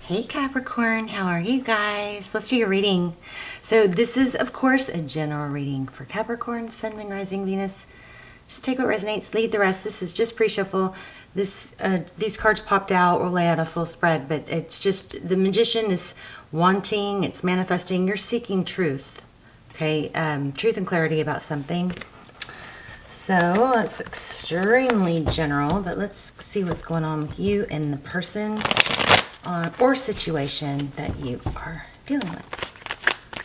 Hey Capricorn, how are you guys? Let's do your reading. So this is, of course, a general reading for Capricorn, Sun, Moon, Rising, Venus. Just take what resonates, leave the rest. This is just pre-shuffle. These cards popped out. We'll lay out a full spread, but it's just the Magician is wanting, it's manifesting. You're seeking truth, okay? Truth and clarity about something. So it's extremely general, but let's see what's going on with you and the person or situation that you are dealing with.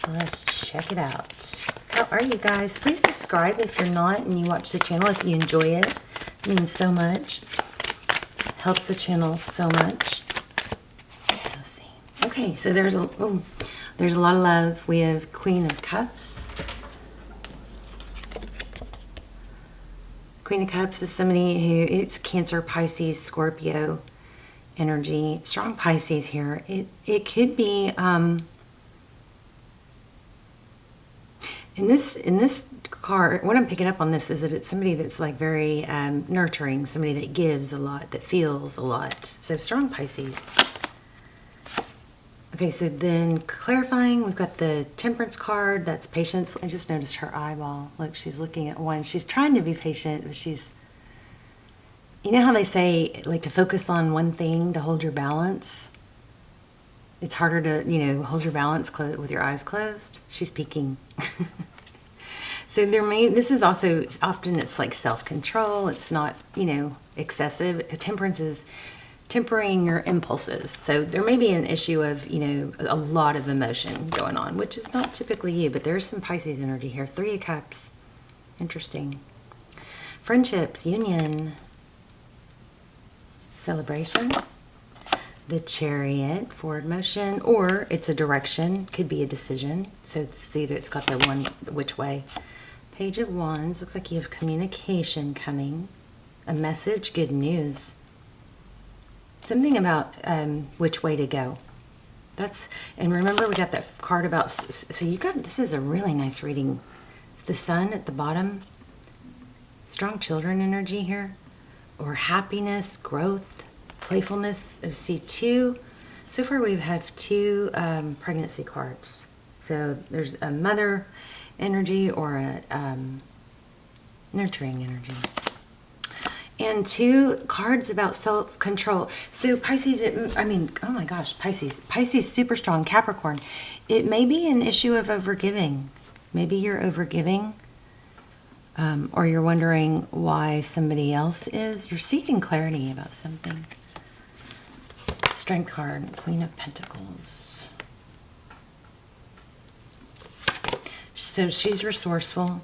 So let's check it out. How are you guys? Please subscribe if you're not and you watch the channel. If you enjoy it, it means so much. Helps the channel so much. Okay, let's see. Okay, so there's a lot of love. We have Queen of Cups. Queen of Cups is somebody who, it's Cancer, Pisces, Scorpio energy. Strong Pisces here. It could be in this card, what I'm picking up on this is that it's somebody that's like very nurturing, somebody that gives a lot, that feels a lot. So strong Pisces. Okay, so then clarifying, we've got the Temperance card. That's patience. I just noticed her eyeball. Look, she's looking at one. She's trying to be patient, but she's, you know how they say, like, to focus on one thing, to hold your balance? It's harder to, hold your balance with your eyes closed. She's peeking. So this is also, often it's like self-control. It's not, excessive. Temperance is tempering your impulses. So there may be an issue of, a lot of emotion going on, which is not typically you, but there's some Pisces energy here. 3 of Cups. Interesting. Friendships, union, celebration, the Chariot, forward motion, or it's a direction, could be a decision. So see that it's got the one which way. Page of Wands, looks like you have communication coming, a message, good news. Something about which way to go. And remember we got that card about, so this is a really nice reading. The Sun at the bottom, strong children energy here, or happiness, growth, playfulness of C2. So far we have 2 pregnancy cards. So there's a mother energy or a nurturing energy. And 2 cards about self-control. So Pisces, oh my gosh, Pisces super strong. Capricorn, it may be an issue of overgiving. Maybe you're overgiving. Or you're wondering why somebody else is. You're seeking clarity about something. Strength card, Queen of Pentacles. So she's resourceful.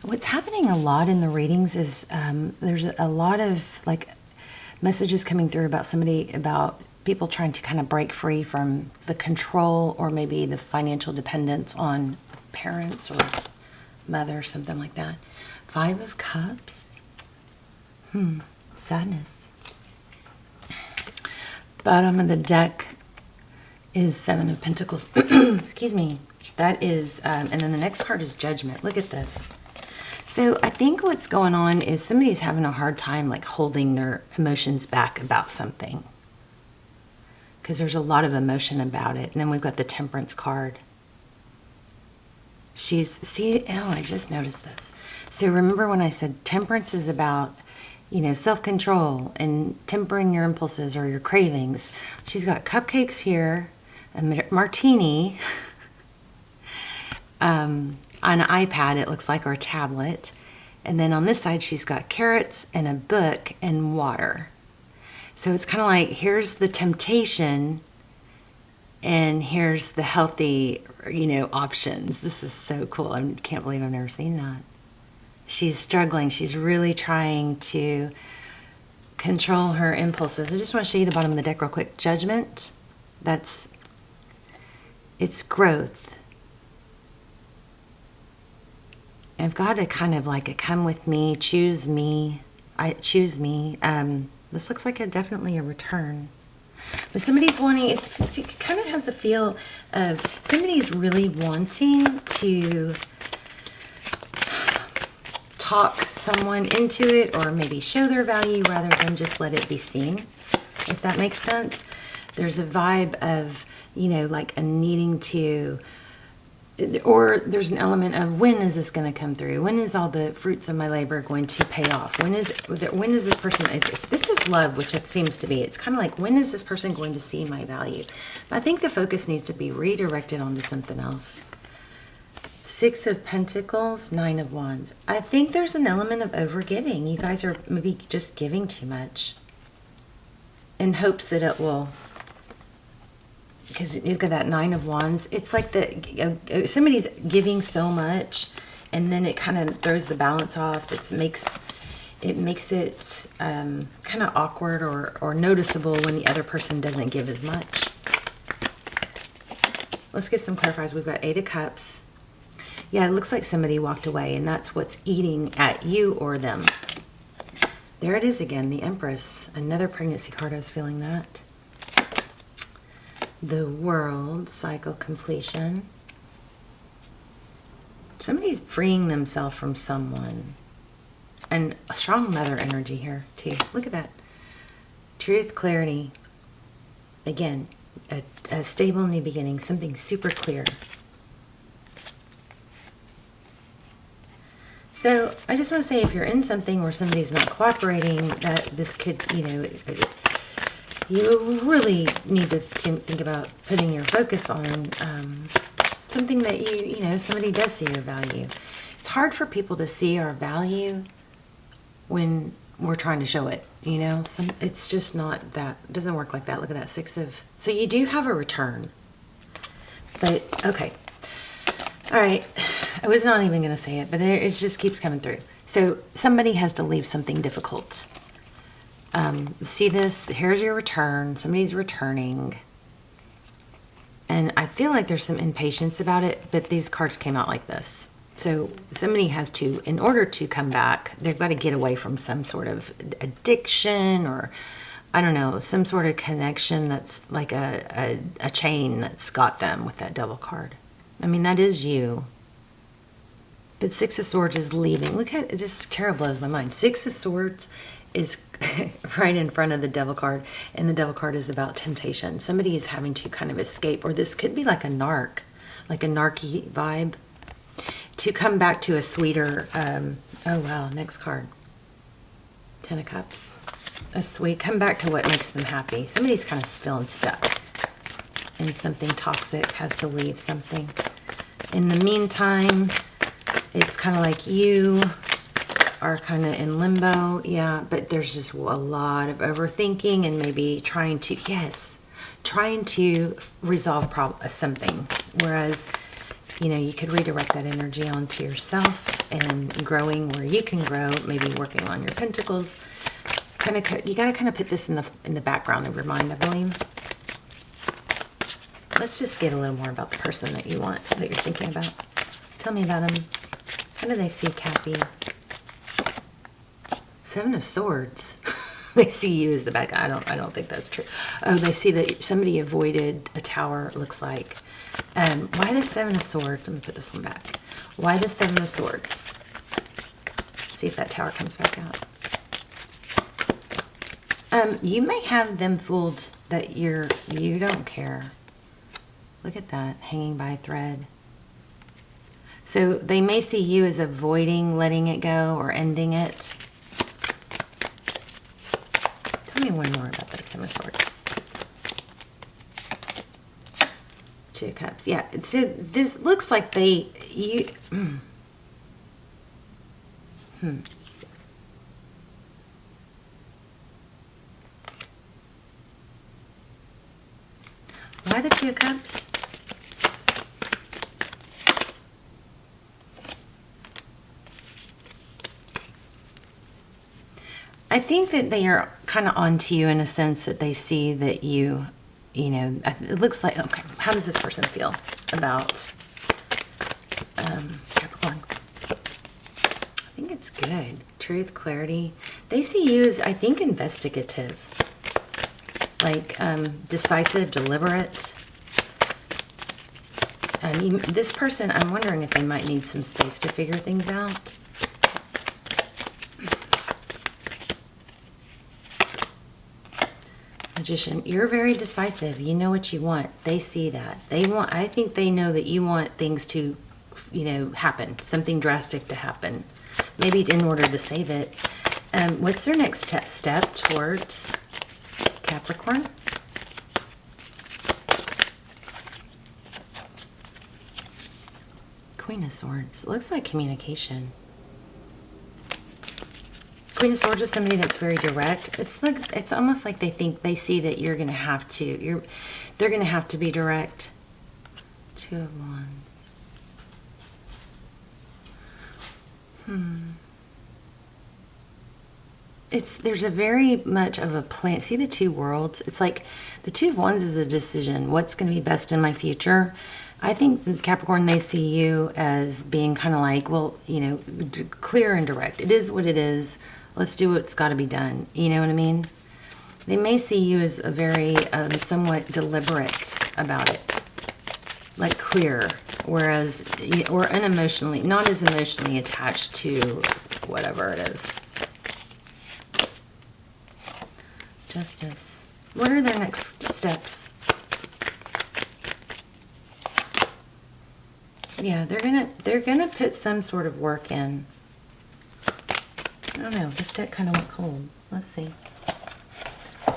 What's happening a lot in the readings is there's a lot of like messages coming through about people trying to kind of break free from the control or maybe the financial dependence on parents or mother, something like that. 5 of Cups. Sadness. Bottom of the deck is 7 of Pentacles. Excuse me. That is, and then the next card is Judgment. Look at this. So I think what's going on is somebody's having a hard time like holding their emotions back about something, because there's a lot of emotion about it. And then we've got the Temperance card. I just noticed this. So remember when I said Temperance is about, self-control and tempering your impulses or your cravings. She's got cupcakes here, a martini, on an iPad, it looks like, or a tablet. And then on this side, she's got carrots and a book and water. So it's kind of like, here's the temptation and here's the healthy, options. This is so cool. I can't believe I've never seen that. She's struggling. She's really trying to control her impulses. I just want to show you the bottom of the deck real quick. Judgment. It's growth. I've got a kind of like a come with me, choose me. Choose me. This looks like definitely a return. But somebody's wanting, it kind of has a feel of somebody's really wanting to talk someone into it or maybe show their value rather than just let it be seen, if that makes sense. There's a vibe of, you know, like a needing to, or there's an element of, when is this going to come through? When is all the fruits of my labor going to pay off? When is this person, if this is love, which it seems to be, it's kind of like, when is this person going to see my value? But I think the focus needs to be redirected onto something else. Six of Pentacles, Nine of Wands. I think there's an element of overgiving. You guys are maybe just giving too much in hopes that it will, because you've got that Nine of Wands. It's like somebody's giving so much, and then it kind of throws the balance off. It makes it kind of awkward or noticeable when the other person doesn't give as much. Let's get some clarifiers. We've got Eight of Cups. Yeah, it looks like somebody walked away, and that's what's eating at you or them. There it is again, the Empress. Another pregnancy card. I was feeling that. The World, cycle completion. Somebody's freeing themselves from someone. And a strong mother energy here, too. Look at that. Truth, clarity. Again, a stable new beginning. Something super clear. So I just want to say, if you're in something where somebody's not cooperating, that this could, you know, you really need to think about putting your focus on something that you know, somebody does see your value. It's hard for people to see our value when we're trying to show it, you know. It's just not that, it doesn't work like that. Look at that Six of, so you do have a return. But, okay. All right. I was not even going to say it, but it just keeps coming through. So somebody has to leave something difficult. See this? Here's your return. Somebody's returning. And I feel like there's some impatience about it, but these cards came out like this. So somebody has to, in order to come back, they've got to get away from some sort of addiction, or I don't know, some sort of connection that's like a chain that's got them with that Devil card. I mean, that is you. But Six of Swords is leaving. Look at it, this tarot blows my mind. Six of Swords is right in front of the Devil card, and the Devil card is about temptation. Somebody is having to kind of escape, or this could be like a narc, like a narky vibe, to come back to a sweeter, oh wow, next card. Ten of Cups. A sweet, come back to what makes them happy. Somebody's kind of feeling stuck in something toxic, has to leave something. In the meantime, it's kind of like you are kind of in limbo. Yeah, but there's just a lot of overthinking and maybe trying to resolve something. Whereas, you know, you could redirect that energy onto yourself and growing where you can grow, maybe working on your pentacles. You got to kind of put this in the background of your mind, I believe. Let's just get a little more about the person that you want, that you're thinking about. Tell me about them. How do they see Cappy? Seven of Swords. They see you as the bad guy. I don't think that's true. Oh, they see that somebody avoided a tower, it looks like. Why the Seven of Swords? Let me put this one back. Why the Seven of Swords? See if that tower comes back out. You may have them fooled that you don't care. Look at that, hanging by a thread. So they may see you as avoiding letting it go or ending it. Tell me one more about that Seven of Swords. Two of Cups. Yeah, so this looks like Why the Two of Cups? I think that they are kind of onto you in a sense that they see that you know, it looks like, okay, how does this person feel about Capricorn? I think it's good. Truth, clarity. They see you as, I think, investigative. Like decisive, deliberate. This person, I'm wondering if they might need some space to figure things out. Magician, you're very decisive. You know what you want. They see that. I think they know that you want things to, happen. Something drastic to happen. Maybe in order to save it. What's their next step towards Capricorn? Queen of Swords. Looks like communication. Queen of Swords is somebody that's very direct. It's almost like they see that you're gonna have to. They're gonna have to be direct. Two of Wands. There's a very much of a plan. See the two worlds? It's like the Two of Wands is a decision. What's going to be best in my future? I think Capricorn, they see you as being kind of like, well, clear and direct. It is what it is. Let's do what's got to be done. You know what I mean? They may see you as a very somewhat deliberate about it, like clear, whereas or unemotionally, not as emotionally attached to whatever it is. Justice. What are their next steps? Yeah, they're gonna put some sort of work in. I don't know. This deck kind of went cold. Let's see. I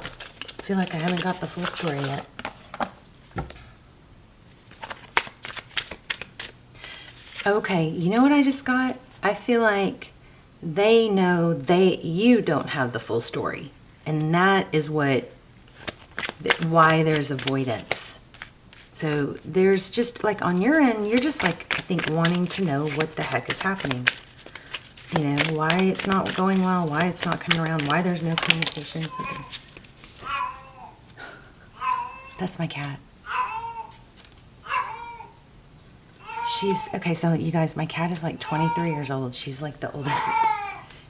feel like I haven't got the full story yet. Okay, you know what I just got? I feel like they know you don't have the full story. And that is why there's avoidance. So there's just like on your end, you're just like, I think, wanting to know what the heck is happening. Why it's not going well, why it's not coming around, why there's no communication. Something. That's my cat. Okay, so you guys, my cat is like 23 years old. She's like the oldest.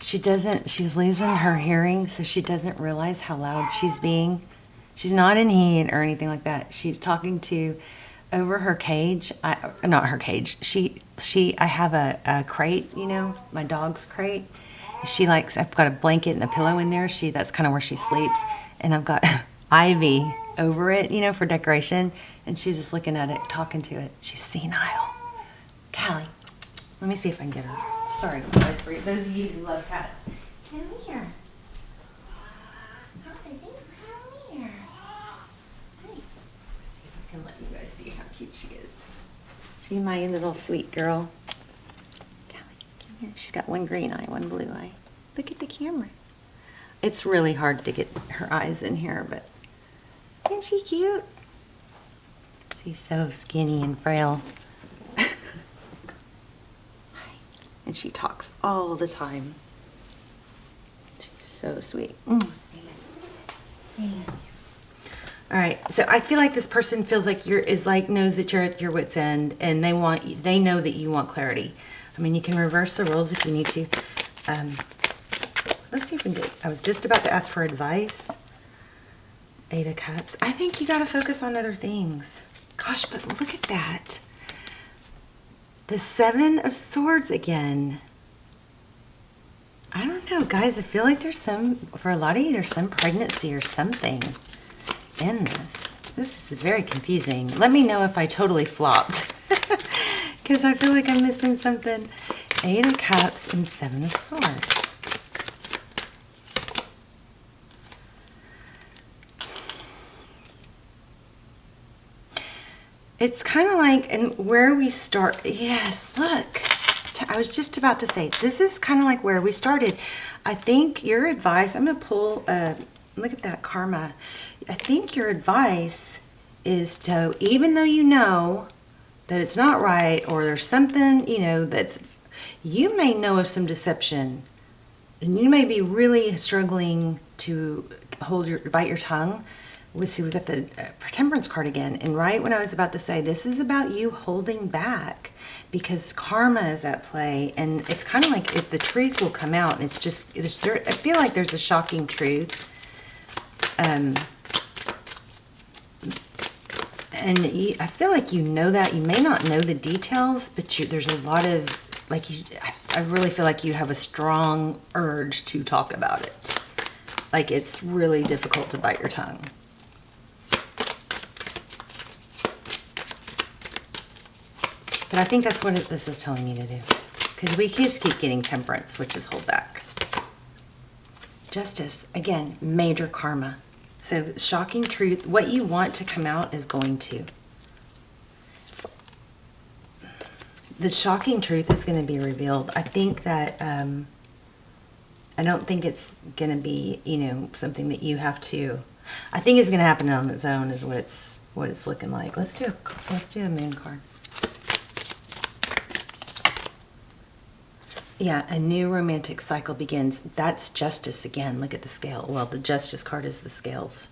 She's losing her hearing, so she doesn't realize how loud she's being. She's not in heat or anything like that. She's talking to over her cage. Not her cage. I have a crate, my dog's crate. I've got a blanket and a pillow in there. That's kind of where she sleeps. And I've got ivy over it, for decoration. And she's just looking at it, talking to it. She's senile. Callie, let me see if I can get her. Sorry, guys, for those of you who love cats. Come here. Hi, come here. Hi. Let's see if I can let you guys see how cute she is. She's my little sweet girl. Callie, come here. She's got one green eye, one blue eye. Look at the camera. It's really hard to get her eyes in here, but isn't she cute? She's so skinny and frail. And she talks all the time. She's so sweet. All right, so I feel like this person feels like knows that you're at your wit's end, and they know that you want clarity. I mean, you can reverse the roles if you need to. Let's see if we can I was just about to ask for advice. 8 of Cups. I think you got to focus on other things. Gosh, but look at that. The 7 of Swords again. I don't know, guys. I feel like for a lot of you, there's some pregnancy or something in this. This is very confusing. Let me know if I totally flopped. Because I feel like I'm missing something. 8 of Cups and 7 of Swords. It's kind of like, and where we start, yes, look, I was just about to say, this is kind of like where we started. I think your advice, I'm going to pull, look at that karma. I think your advice is to, even though you know that it's not right, or there's something, you may know of some deception, and you may be really struggling to bite your tongue. We've got the Temperance card again. And right when I was about to say, this is about you holding back because karma is at play. And it's kind of like if the truth will come out. And I feel like there's a shocking truth. And I feel like you know that. You may not know the details, but there's a lot of, I really feel like you have a strong urge to talk about it. Like it's really difficult to bite your tongue. But I think that's what this is telling you to do. Because we just keep getting Temperance, which is hold back. Justice, again, major karma. So shocking truth, what you want to come out is going to. The shocking truth is going to be revealed. I think that, I don't think it's going to be, you know, something that you have to, I think it's going to happen on its own is what it's looking like. Let's do a moon card. Yeah, a new romantic cycle begins. That's justice again. Look at the scale. Well, the justice card is the scales.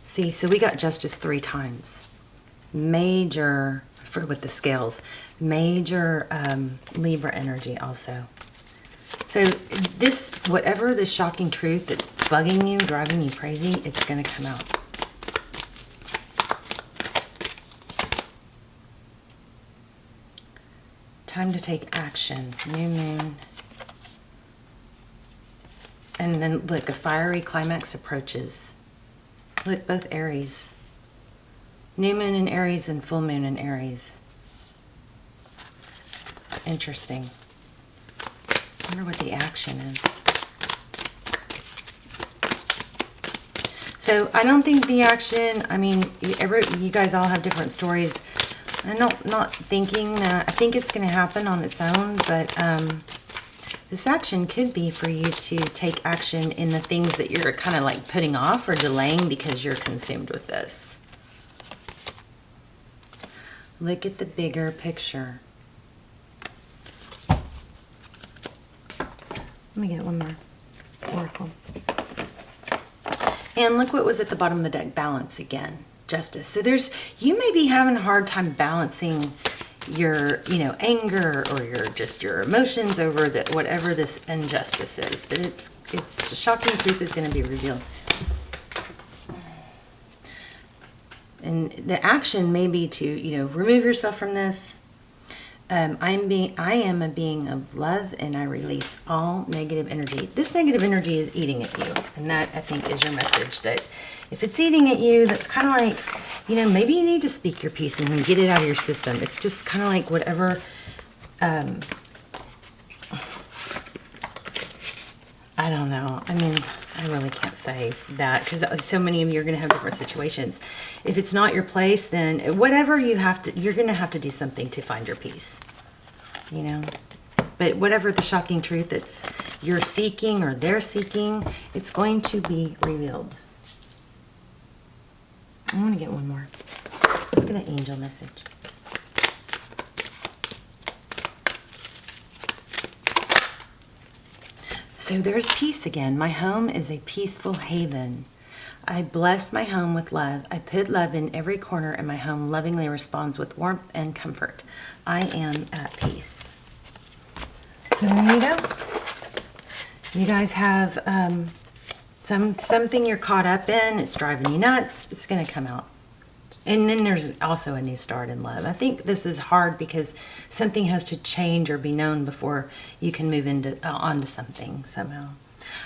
See, so we got justice 3 times. Major, with the scales, major Libra energy also. So this, whatever the shocking truth that's bugging you, driving you crazy, it's going to come out. Time to take action. New moon. And then look, a fiery climax approaches. Look, both Aries. New moon in Aries and full moon in Aries. Interesting. I wonder what the action is. So I don't think the action, I mean, you guys all have different stories. I'm not thinking that, I think it's going to happen on its own, but this action could be for you to take action in the things that you're kind of like putting off or delaying because you're consumed with this. Look at the bigger picture. Let me get one more oracle. And look what was at the bottom of the deck. Balance again. Justice. So you may be having a hard time balancing your, you know, anger or your emotions over whatever this injustice is. But it's shocking truth is going to be revealed. And the action may be to, you know, remove yourself from this. I am a being of love, and I release all negative energy. This negative energy is eating at you, and that, I think, is your message, that if it's eating at you, that's kind of like, you know, maybe you need to speak your piece and get it out of your system. It's just kind of like whatever, I don't know. I mean, I really can't say that because so many of you are going to have different situations. If it's not your place, then whatever you have to, you're going to have to do something to find your peace, you know. But whatever the shocking truth that's you're seeking or they're seeking, it's going to be revealed. I want to get one more. Let's get an angel message. So there's peace again. My home is a peaceful haven. I bless my home with love. I put love in every corner, and my home lovingly responds with warmth and comfort. I am at peace. So there you go. You guys have something you're caught up in. It's driving you nuts. It's going to come out. And then there's also a new start in love. I think this is hard because something has to change or be known before you can move into onto something somehow.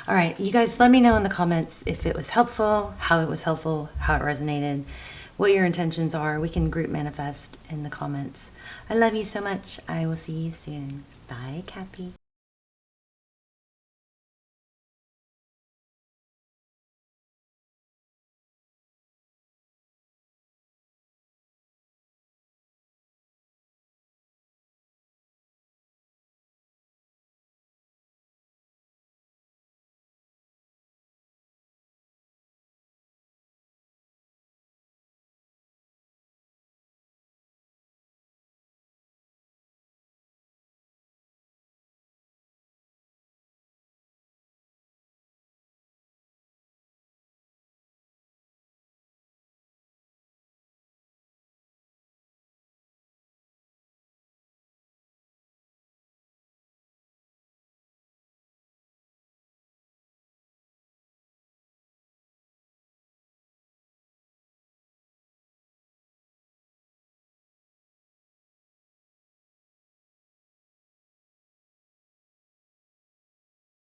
All right, you guys, let me know in the comments if it was helpful, how it was helpful, how it resonated, what your intentions are. We can group manifest in the comments. I love you so much. I will see you soon. Bye, Cappy.